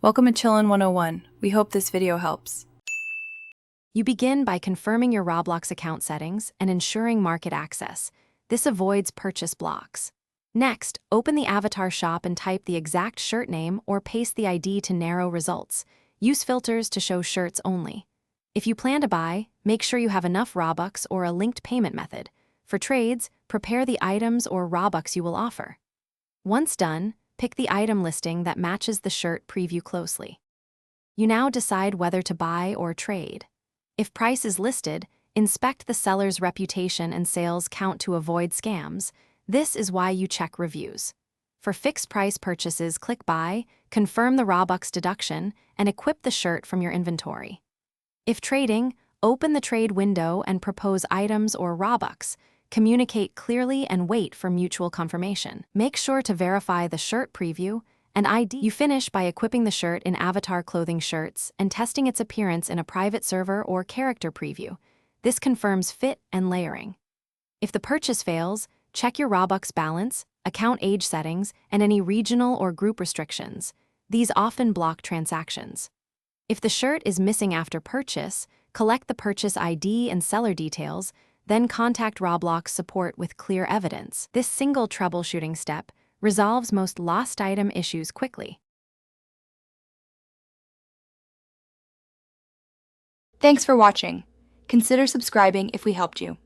Welcome to Chillin' 101. We hope this video helps. You begin by confirming your Roblox account settings and ensuring market access. This avoids purchase blocks. Next, open the avatar shop and type the exact shirt name or paste the ID to narrow results. Use filters to show shirts only. If you plan to buy, make sure you have enough Robux or a linked payment method. For trades, prepare the items or Robux you will offer. Once done, pick the item listing that matches the shirt preview closely. You now decide whether to buy or trade. If price is listed, inspect the seller's reputation and sales count to avoid scams. This is why you check reviews. For fixed price purchases, click Buy, confirm the Robux deduction, and equip the shirt from your inventory. If trading, open the trade window and propose items or Robux. Communicate clearly and wait for mutual confirmation. Make sure to verify the shirt preview and ID. You finish by equipping the shirt in avatar clothing shirts and testing its appearance in a private server or character preview. This confirms fit and layering. If the purchase fails, check your Robux balance, account age settings, and any regional or group restrictions. These often block transactions. If the shirt is missing after purchase, collect the purchase ID and seller details, then contact Roblox support with clear evidence. This single troubleshooting step resolves most lost item issues quickly. Thanks for watching. Consider subscribing if we helped you.